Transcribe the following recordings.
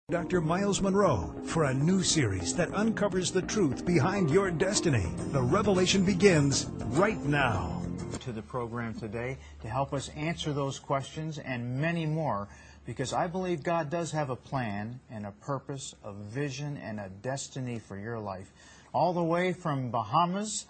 Dr. Myles Munroe for a new series that uncovers the truth behind your destiny. The revelation begins right now. To the program today to help us answer those questions and many more, because I believe God does have a plan and a purpose, a vision and a destiny for your life. All the way from Bahamas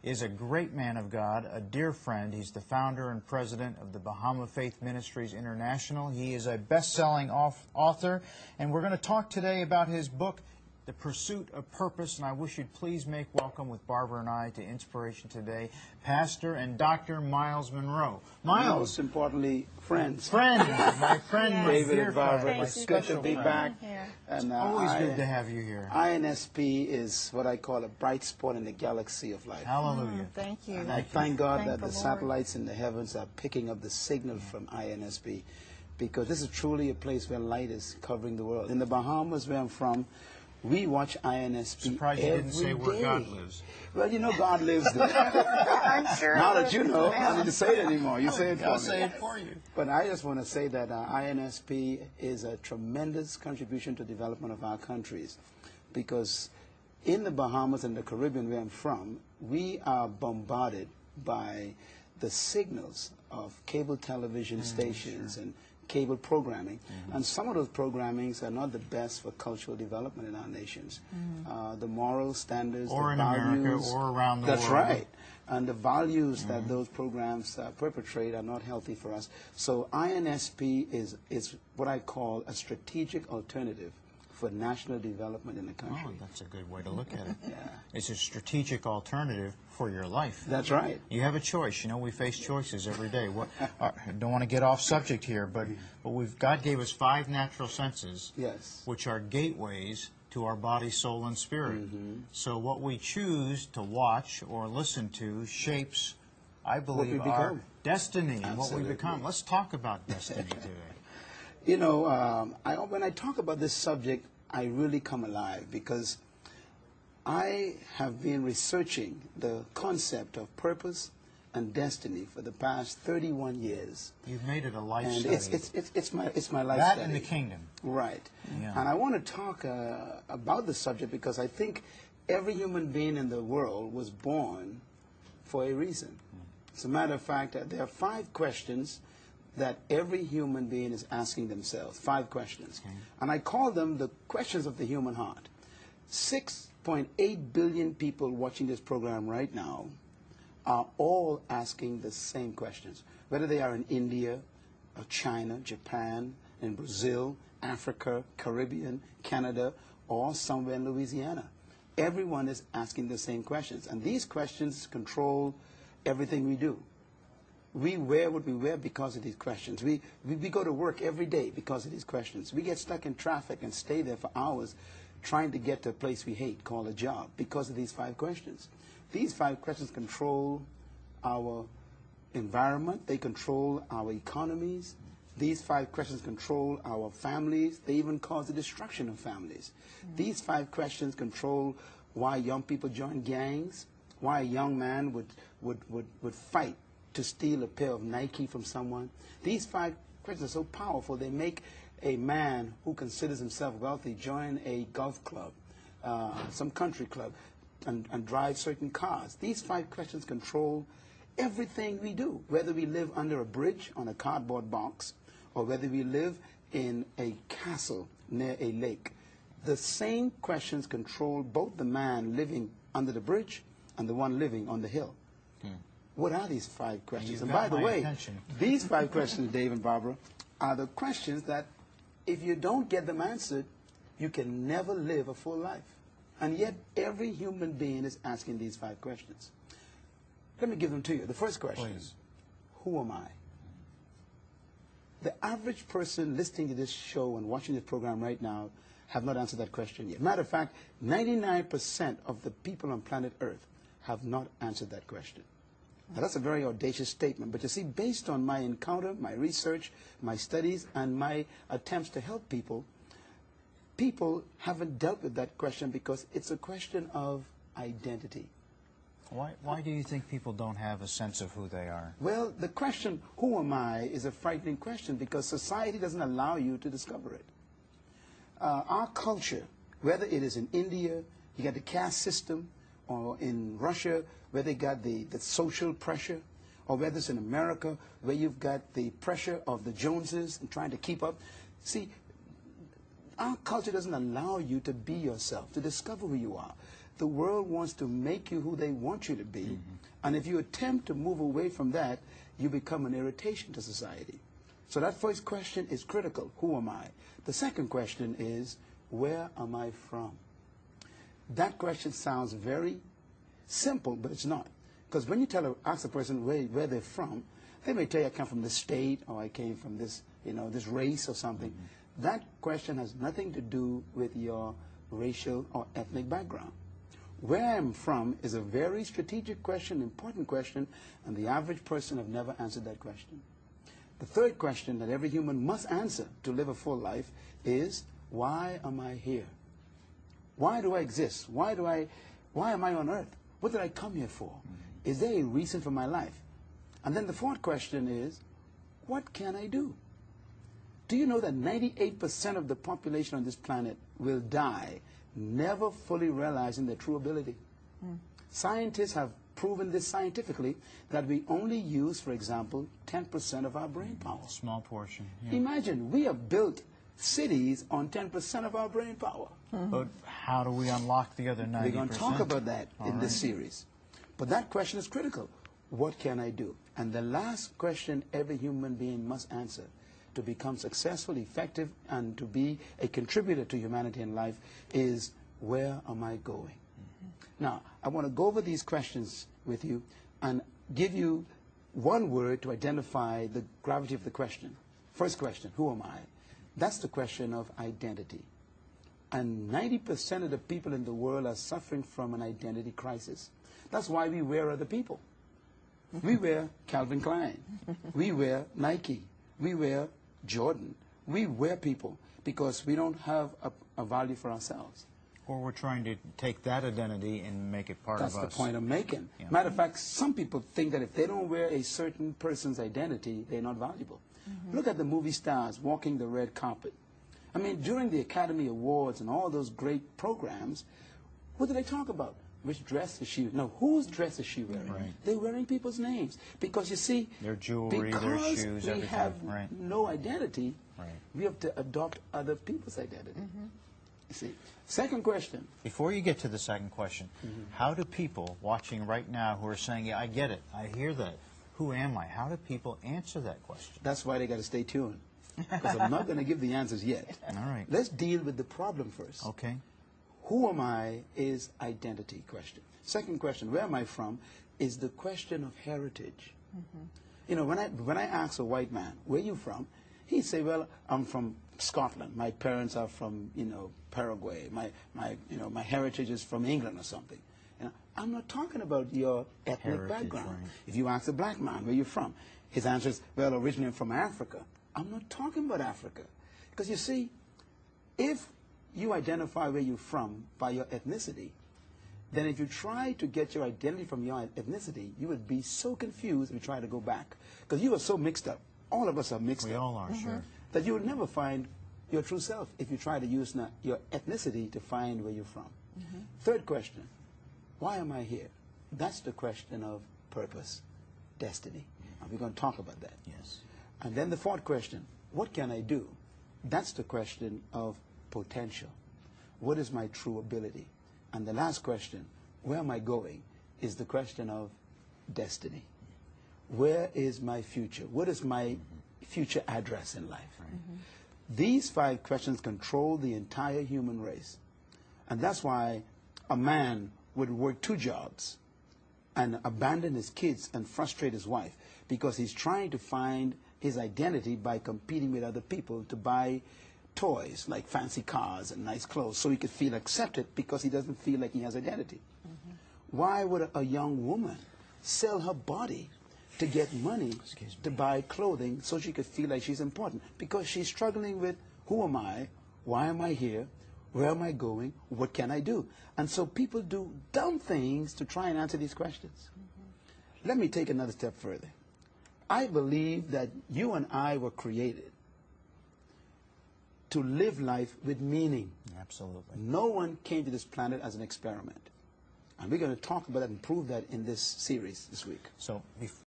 is a great man of God, a dear friend. He's the founder and president of the Bahama Faith Ministries International. He is a best-selling author, and we're going to talk today about his book, The Pursuit of Purpose, and I wish you'd please make welcome with Barbara and I to Inspiration Today, Pastor and Dr. Myles Munroe. Myles. Most importantly, friends. Friend, my friend, my David dear and Barbara, friend, my it's good to be special back. And, always good to have you here. INSP is what I call a bright spot in the galaxy of life. Hallelujah. Thank you. And I thank God Thank that the Lord. satellites in the heavens are picking up the signal from INSP, because this is truly a place where light is covering the world. In the Bahamas, where I'm from, we watch INSP Surprised you every didn't say where day. God lives. Well, you know God lives there. I'm sure. Now that you know, I don't need to say it anymore. You say it for me. I'll say it for you. But I just want to say that INSP is a tremendous contribution to the development of our countries, because in the Bahamas and the Caribbean where I'm from, we are bombarded by the signals of cable television stations and cable programming, and some of those programmings are not the best for cultural development in our nations. The moral standards, Or the in values, America, or around the that's world. right. And the values that those programs perpetrate are not healthy for us. So INSP is what I call a strategic alternative for national development in the country. Oh, that's a good way to look at it. Yeah. It's a strategic alternative for your life. That's right. You have a choice. You know, we face choices every day. I don't want to get off subject here, but God gave us 5 natural senses, Yes. which are gateways to our body, soul, and spirit. So what we choose to watch or listen to shapes, I believe, our become. destiny and what we Absolutely. become. Let's talk about destiny today. You know, when I talk about this subject, I really come alive, because I have been researching the concept of purpose and destiny for the past 31 years. You've made it a life And study. it's my life That study. and the kingdom. Right. Yeah. And I want to talk about the subject because I think every human being in the world was born for a reason. As a matter of fact, there are 5 questions that every human being is asking themselves. 5 questions. Okay. And I call them the questions of the human heart. 6.8 billion people watching this program right now are all asking the same questions. Whether they are in India, or China, Japan, in Brazil, Africa, Caribbean, Canada, or somewhere in Louisiana. Everyone is asking the same questions. And these questions control everything we do. We wear what we wear because of these questions. We go to work every day because of these questions. We get stuck in traffic and stay there for hours trying to get to a place we hate, called a job, because of these 5 questions. These 5 questions control our environment. They control our economies. These 5 questions control our families. They even cause the destruction of families. These 5 questions control why young people join gangs, why a young man would fight to steal a pair of Nike from someone. These 5 questions are so powerful, they make a man who considers himself wealthy join a golf club, some country club, and drive certain cars. These 5 questions control everything we do, whether we live under a bridge on a cardboard box or whether we live in a castle near a lake. The same questions control both the man living under the bridge and the one living on the hill. What are these 5 questions? You've And got by the my way, attention. these 5 questions, Dave and Barbara, are the questions that if you don't get them answered, you can never live a full life. And yet, every human being is asking these 5 questions. Let me give them to you. The first question is, who am I? The average person listening to this show and watching this program right now have not answered that question yet. Matter of fact, 99% of the people on planet Earth have not answered that question. Now, that's a very audacious statement, but you see, based on my encounter, my research, my studies, and my attempts to help people, people haven't dealt with that question because it's a question of identity. Why do you think people don't have a sense of who they are? Well, the question, who am I, is a frightening question because society doesn't allow you to discover it. our culture, whether it is in India, you got the caste system, or in Russia, where they got the social pressure, or whether it's in America, where you've got the pressure of the Joneses and trying to keep up. See, our culture doesn't allow you to be yourself, to discover who you are. The world wants to make you who they want you to be, and if you attempt to move away from that, you become an irritation to society. So that first question is critical. Who am I? The second question is, where am I from? That question sounds very simple, but it's not. Because when you ask a person where they're from, they may tell you, I come from this state, or I came from this, this race or something. That question has nothing to do with your racial or ethnic background. Where I'm from is a very strategic question, important question, and the average person have never answered that question. The third question that every human must answer to live a full life is, why am I here? Why do I exist? Why am I on earth? What did I come here for? Is there a reason for my life? And then the fourth question is, what can I do? Do you know that 98% of the population on this planet will die never fully realizing their true ability? Scientists have proven this scientifically, that we only use, for example, 10% of our brain power. A small portion. Yeah. Imagine, we have built cities on 10% of our brain power. But how do we unlock the other 90%? We're going to talk about that in this series. But that question is critical. What can I do? And the last question every human being must answer to become successful, effective, and to be a contributor to humanity in life is, where am I going? Now, I want to go over these questions with you and give you one word to identify the gravity of the question. First question, who am I? That's the question of identity. And 90% of the people in the world are suffering from an identity crisis. That's why we wear other people. We wear Calvin Klein. We wear Nike. We wear Jordan. We wear people because we don't have a value for ourselves. Or we're trying to take that identity and make it part of us. That's the point I'm making. Yeah. Matter of fact, some people think that if they don't wear a certain person's identity, they're not valuable. Look at the movie stars walking the red carpet. I mean, during the Academy Awards and all those great programs, what do they talk about? Which dress is she? No, whose dress is she wearing? Right. They're wearing people's names. Because you see, their jewelry, their shoes, we everything. have Right. no identity, Right. we have to adopt other people's identity. You see. Second question. Before you get to the second question, how do people watching right now who are saying, yeah, I get it, I hear that, who am I? How do people answer that question? That's why they got to stay tuned. Because I'm not going to give the answers yet. All right. Let's deal with the problem first. Okay. Who am I is identity question. Second question, where am I from, is the question of heritage. You know, when I ask a white man, where are you from? He'd say, well, I'm from Scotland. My parents are from, Paraguay. My heritage is from England or something. I'm not talking about your ethnic Heritage, background. right. If you ask a black man, where are you from? His answer is, well, originally I'm from Africa. I'm not talking about Africa. Because you see, if you identify where you're from by your ethnicity, then if you try to get your identity from your ethnicity, you would be so confused if you try to go back. Because you are so mixed up. All of us are mixed up. We all are, sure. That you would never find your true self if you try to use your ethnicity to find where you're from. Third question, why am I here? That's the question of purpose, destiny. And we're going to talk about that. Yes. And then the fourth question, what can I do? That's the question of potential. What is my true ability? And the last question, where am I going, is the question of destiny. Where is my future? What is my future address in life? These 5 questions control the entire human race. And that's why a man would work 2 jobs and abandon his kids and frustrate his wife because he's trying to find his identity by competing with other people to buy toys like fancy cars and nice clothes so he could feel accepted because he doesn't feel like he has identity. Why would a young woman sell her body to get money to buy clothing so she could feel like she's important? Because she's struggling with, who am I? Why am I here? Where am I going? What can I do? And so people do dumb things to try and answer these questions. Let me take another step further. I believe that you and I were created to live life with meaning. Absolutely. No one came to this planet as an experiment. And we're going to talk about that and prove that in this series this week. So